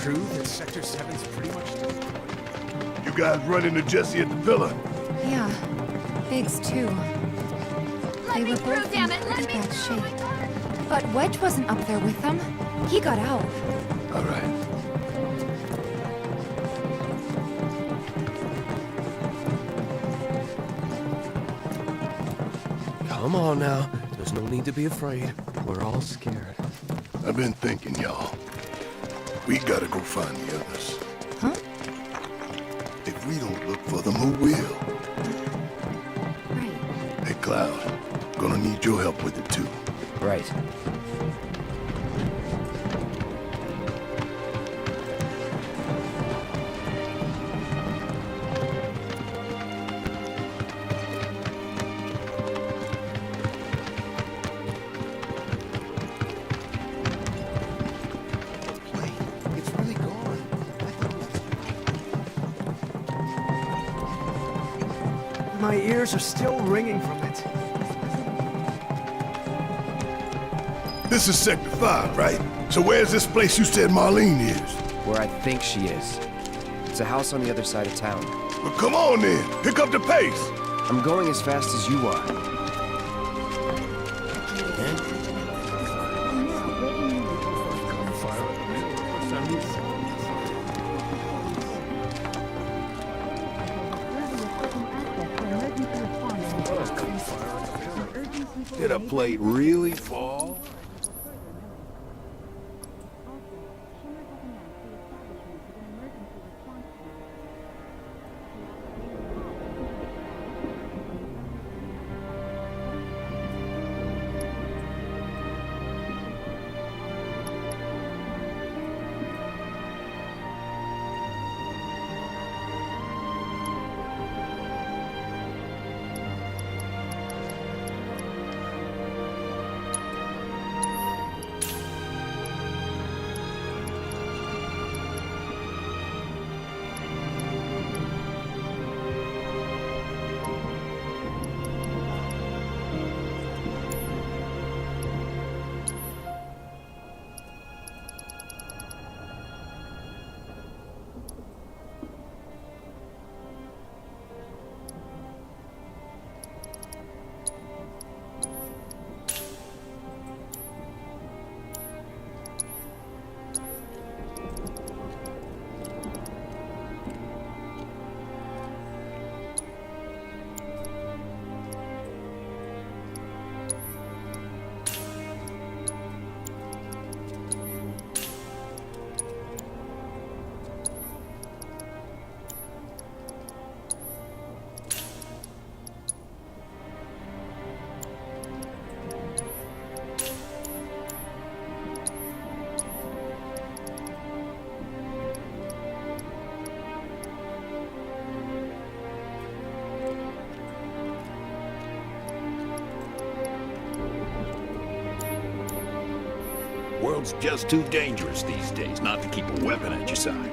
true that Sector 7's pretty much destroyed? You guys run into Jesse at the villa? Yeah. Biggs, too. They were both in damn it, pretty let me bad through. shape. But Wedge wasn't up there with them. He got out. All right. Come on now. There's no need to be afraid. We're all scared. I've been thinking, y'all. We gotta go find the others. Huh? If we don't look for them, who will? Right. Hey, Cloud. Gonna need your help with it, too. Right. It's really gone. My ears are still ringing from it. This is Sector 5, right? So where's this place you said Marlene is? Where I think she is. It's a house on the other side of town. Well, come on then. Pick up the pace. I'm going as fast as you are. Did a plate really fall? World's just too dangerous these days not to keep a weapon at your side.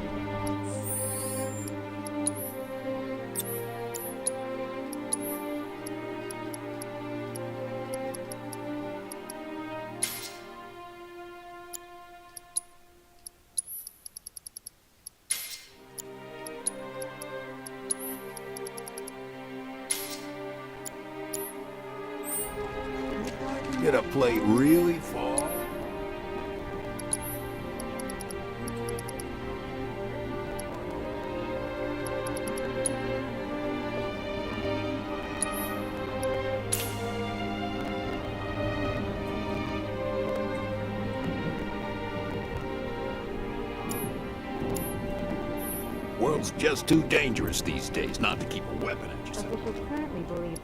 Did a plate really fall? World's just too dangerous these days not to keep a weapon at your side. Officials currently believe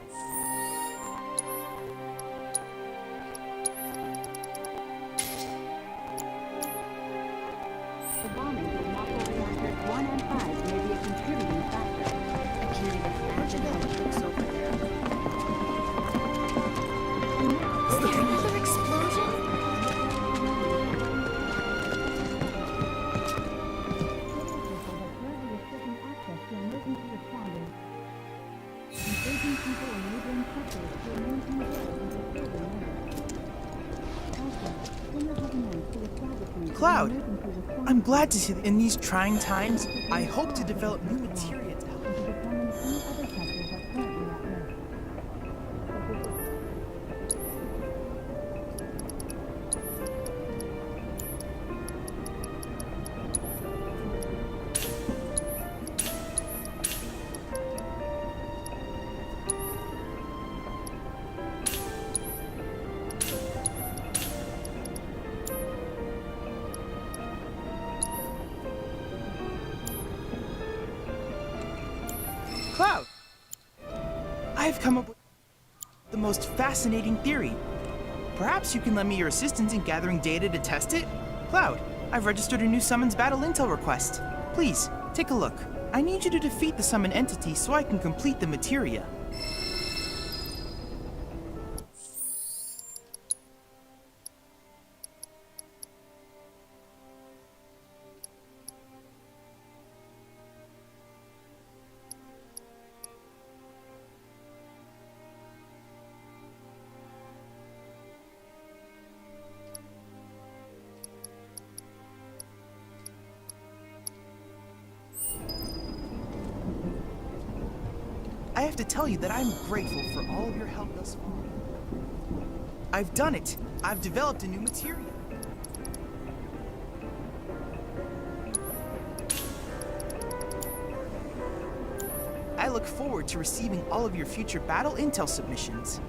the bombing of Mako reactors 1 and 5 may be a contributing factor. I can't even imagine how it looks over there. Is there another explosion? Have currently restricting access to emergency responders and urging people in neighboring Cloud, I'm glad to see that in these trying times, I hope to develop new materia to help. Cloud, I've come up with the most fascinating theory. Perhaps you can lend me your assistance in gathering data to test it? Cloud, I've registered a new summons battle intel request. Please, take a look. I need you to defeat the summon entity so I can complete the materia. I have to tell you that I'm grateful for all of your help thus far. I've done it! I've developed a new materia. I look forward to receiving all of your future battle intel submissions.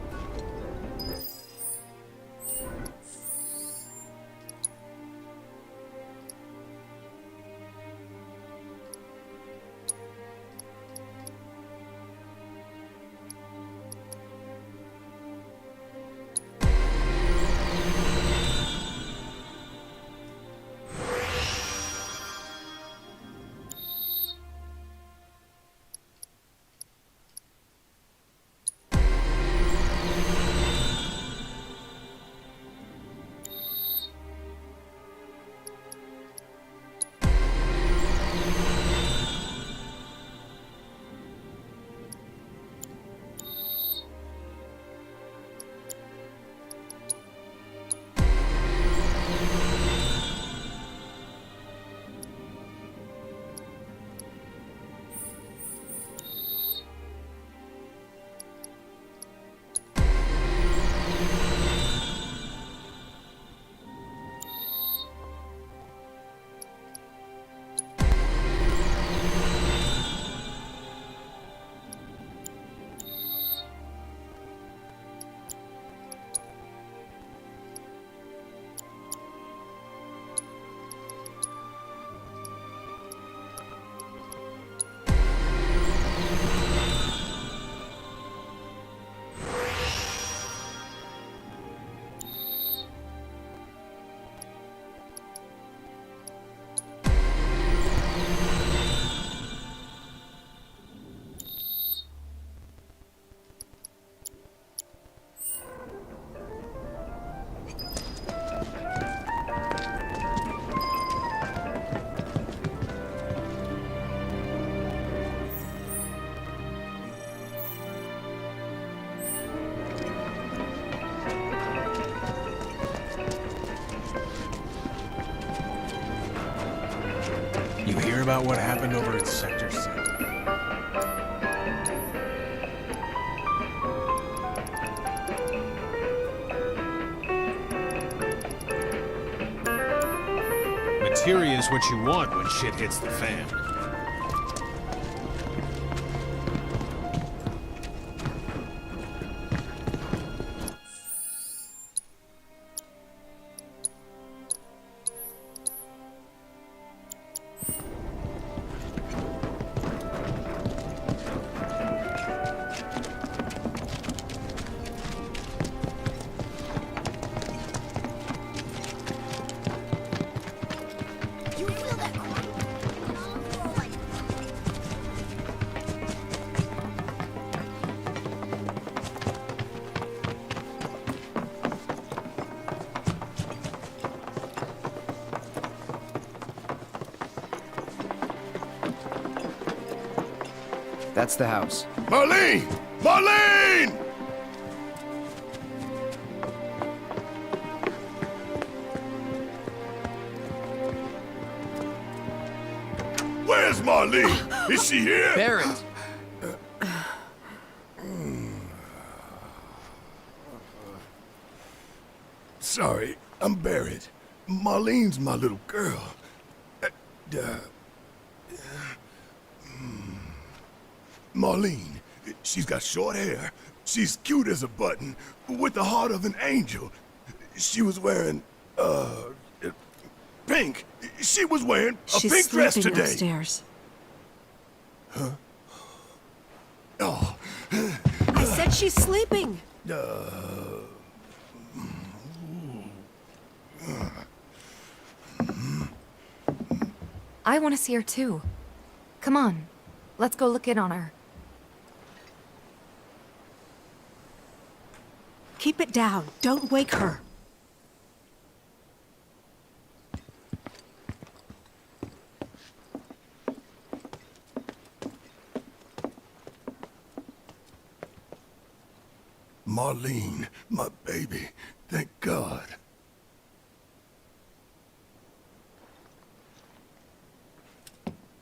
You hear about what happened over at Sector 7? Materia is what you want when shit hits the fan. That's the house. Marlene! Marlene! Where's Marlene? Is she here? Barrett! Sorry, I'm Barrett. Marlene's my little girl. Marlene, she's got short hair. She's cute as a button, with the heart of an angel. She was wearing, pink. She was wearing a She's pink dress sleeping today. upstairs. Oh, I said she's sleeping. I want to see her too. Come on, let's go look in on her. Keep it down. Don't wake her. Marlene, my baby. Thank God.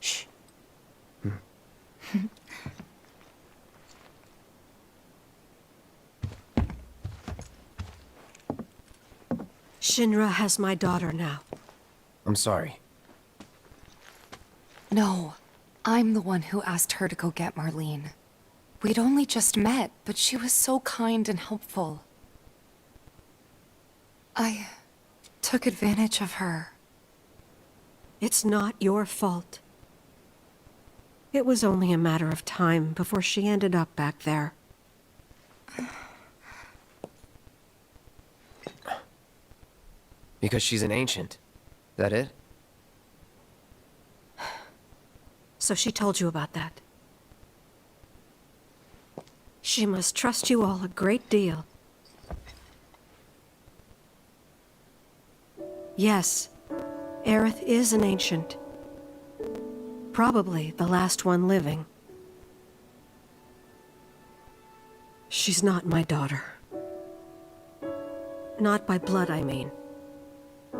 Shh. Shinra has my daughter now. I'm sorry. No, I'm the one who asked her to go get Marlene. We'd only just met, but she was so kind and helpful. I took advantage of her. It's not your fault. It was only a matter of time before she ended up back there. Because she's an ancient. That it? So she told you about that. She must trust you all a great deal. Yes, Aerith is an ancient. Probably the last one living. She's not my daughter. Not by blood, I mean.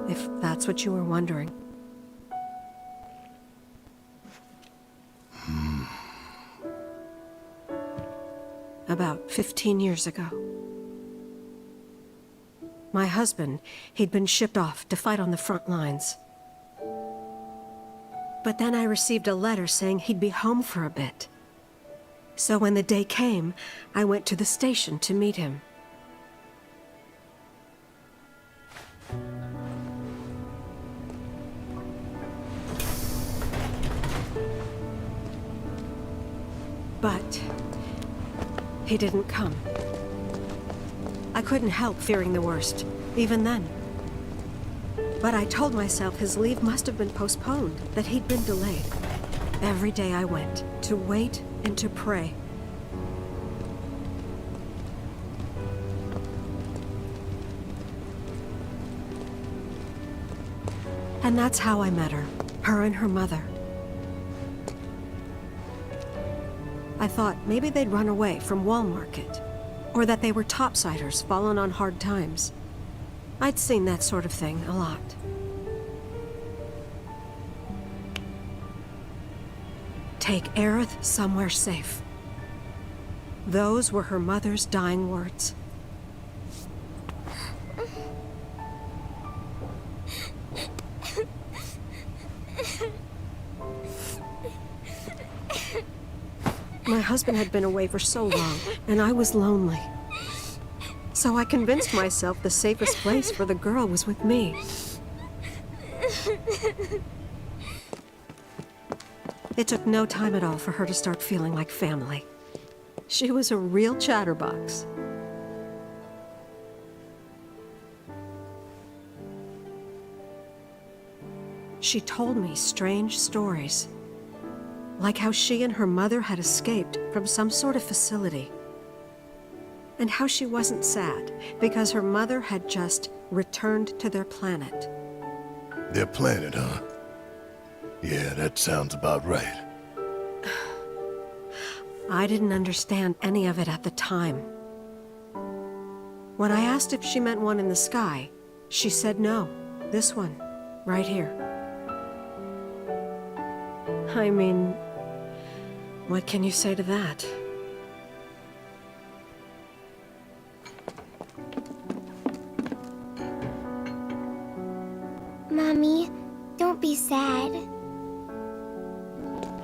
If that's what you were wondering. About 15 years ago. My husband, he'd been shipped off to fight on the front lines. But then I received a letter saying he'd be home for a bit. So when the day came, I went to the station to meet him. But he didn't come. I couldn't help fearing the worst, even then. But I told myself his leave must have been postponed, that he'd been delayed. Every day I went, to wait and to pray. And that's how I met her and her mother. I thought maybe they'd run away from Wall Market, or that they were topsiders fallen on hard times. I'd seen that sort of thing a lot. Take Aerith somewhere safe. Those were her mother's dying words. My husband had been away for so long, and I was lonely. So I convinced myself the safest place for the girl was with me. It took no time at all for her to start feeling like family. She was a real chatterbox. She told me strange stories. Like how she and her mother had escaped from some sort of facility. And how she wasn't sad, because her mother had just returned to their planet. Their planet, huh? Yeah, that sounds about right. I didn't understand any of it at the time. When I asked if she meant one in the sky, she said no. This one, right here. I mean, what can you say to that? Mommy, don't be sad.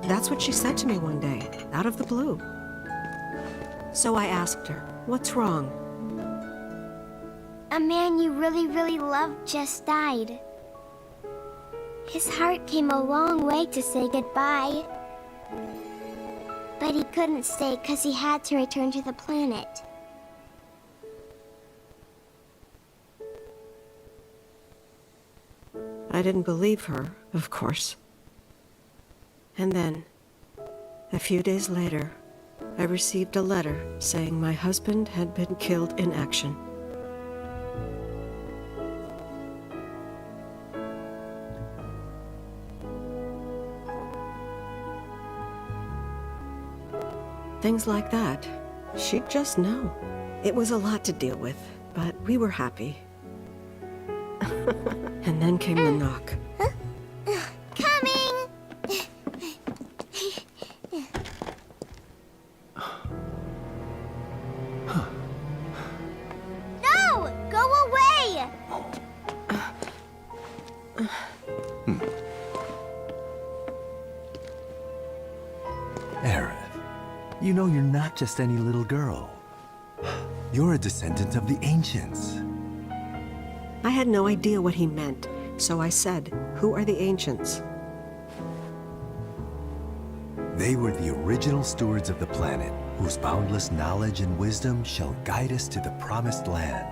That's what she said to me one day, out of the blue. So I asked her, what's wrong? A man you really, really loved just died. His heart came a long way to say goodbye. But he couldn't stay because he had to return to the planet. I didn't believe her, of course. And then, a few days later, I received a letter saying my husband had been killed in action. Things like that, she'd just know. It was a lot to deal with, but we were happy. And then came the knock. Coming! No! Go away! Aerith, you know you're not just any little girl. You're a descendant of the ancients. I had no idea what he meant, so I said, "Who are the ancients?" They were the original stewards of the planet, whose boundless knowledge and wisdom shall guide us to the promised land.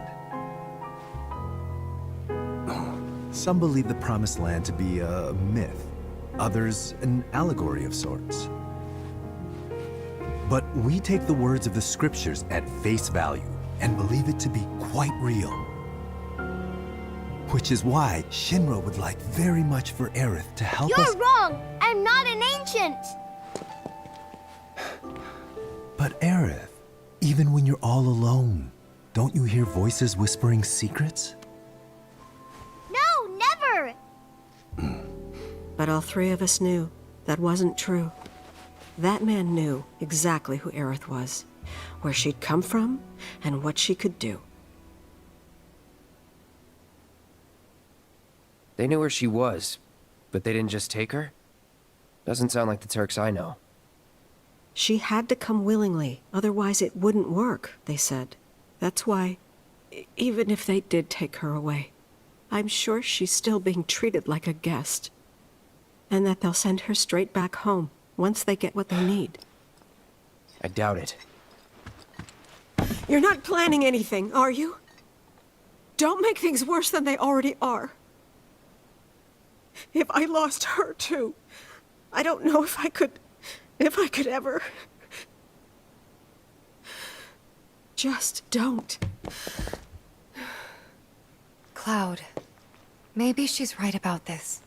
Some believe the promised land to be a myth, others an allegory of sorts. But we take the words of the scriptures at face value and believe it to be quite real. Which is why Shinra would like very much for Aerith to help us— You're wrong! I'm not an ancient! But Aerith, even when you're all alone, don't you hear voices whispering secrets? No, never! But all three of us knew that wasn't true. That man knew exactly who Aerith was, where she'd come from, and what she could do. They knew where she was, but they didn't just take her? Doesn't sound like the Turks I know. She had to come willingly, otherwise it wouldn't work, they said. That's why, even if they did take her away, I'm sure she's still being treated like a guest. And that they'll send her straight back home once they get what they need. I doubt it. You're not planning anything, are you? Don't make things worse than they already are. If I lost her too, I don't know if I could ever. Just don't. Cloud, maybe she's right about this.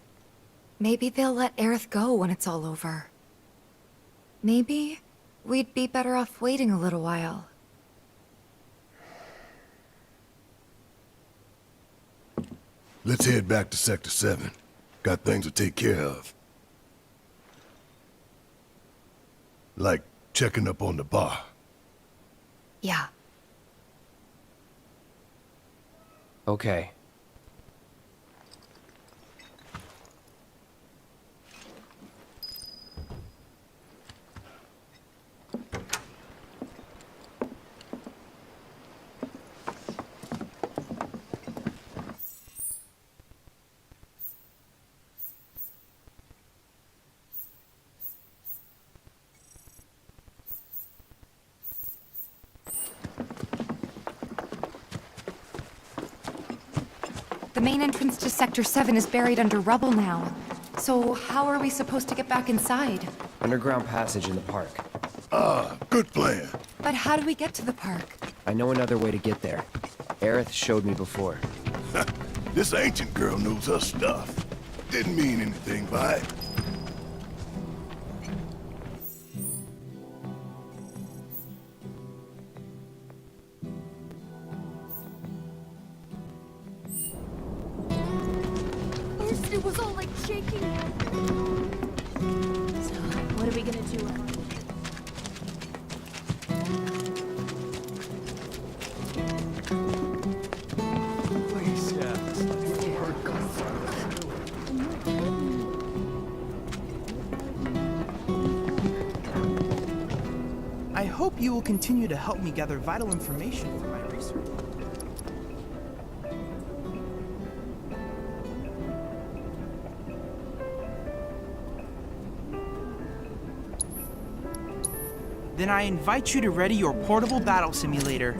Maybe they'll let Aerith go when it's all over. Maybe we'd be better off waiting a little while. Let's head back to Sector 7. Got things to take care of. Like checking up on the bar. Yeah. Okay. The main entrance to Sector 7 is buried under rubble now. So how are we supposed to get back inside? Underground passage in the park. Ah, good plan. But how do we get to the park? I know another way to get there. Aerith showed me before. This ancient girl knows her stuff. Didn't mean anything by it. It was all like shaking. What are we gonna do? Please, yeah. I hope you will continue to help me gather vital information for my research. Then I invite you to ready your portable battle simulator.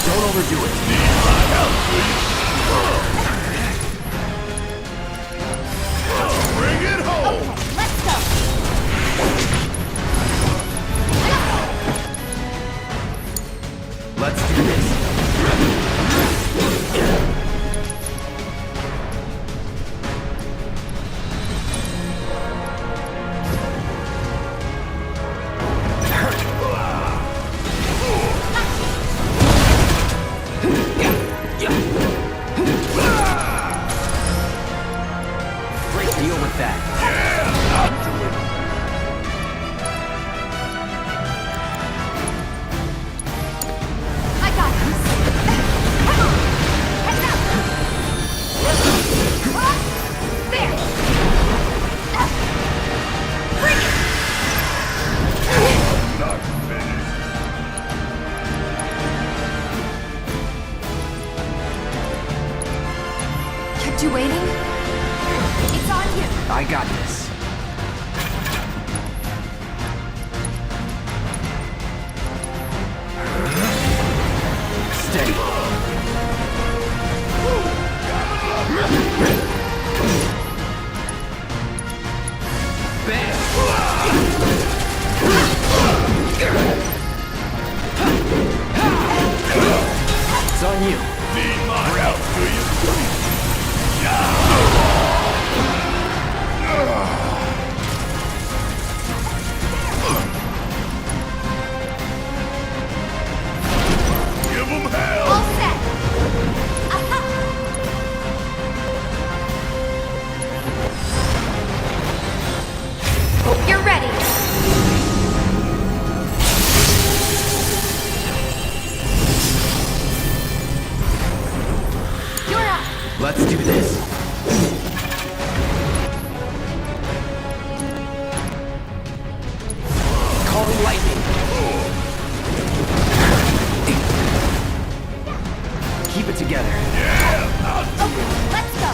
Don't overdo it. Bring it home! Let's go! Let's do this. Great deal with that. Yeah, I'll do it. I got this. Come on! Heads up! There! Bring it! Not finished. Kept you waiting? It's on you! I got this. Steady. It's on you. Need my help, do you? Give them hell! All set! Aha! You're ready! You're up! Let's do this. Call the lightning. Keep it together. Let's go!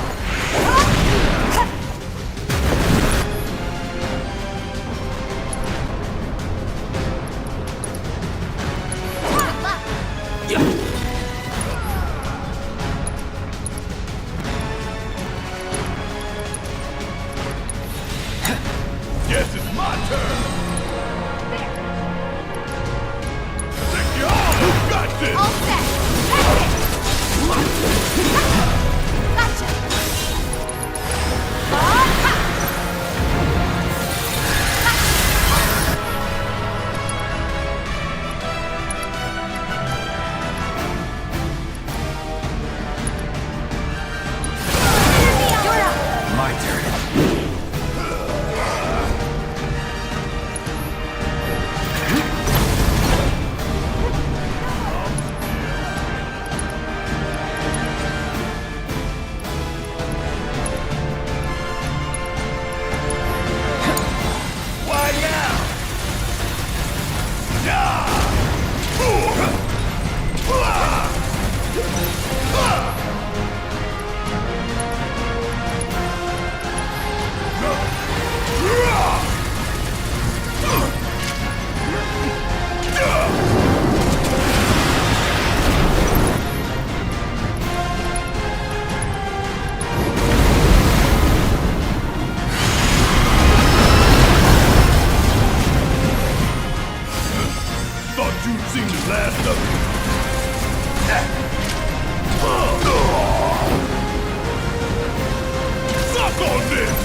Guess it's my turn! Think you all got this! All set! That's it! Gotcha! You're up! My turn. Why now? you've seen the last of me. Suck on this!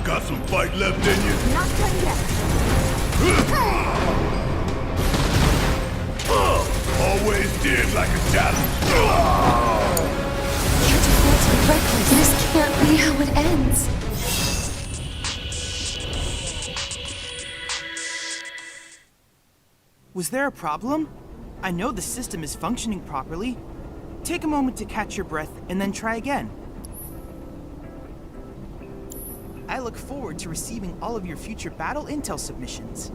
Got some fight left in you? Not done yet. Always did like a challenge. That's reckless. This can't be how it ends. Was there a problem? I know the system is functioning properly. Take a moment to catch your breath and then try again. I look forward to receiving all of your future battle intel submissions.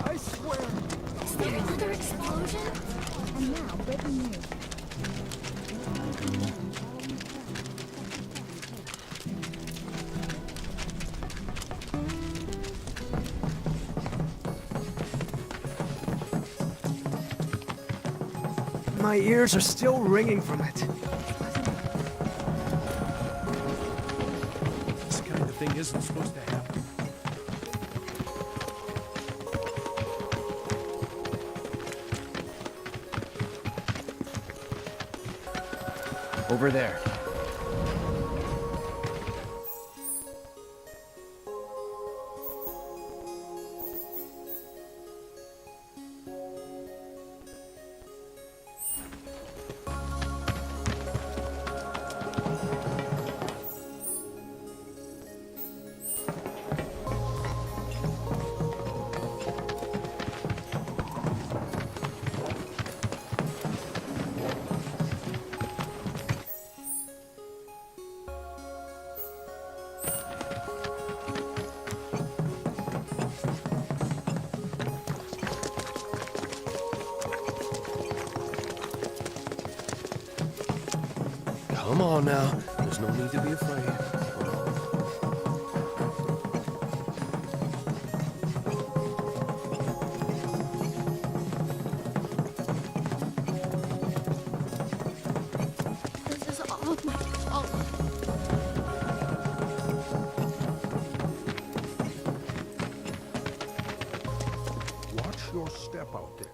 I swear. Is there another explosion? And now, breaking news. My ears are still ringing from it. This kind of thing isn't supposed to happen. Over there. Come on now. There's no need to be afraid. This is all my fault. Watch your step out there.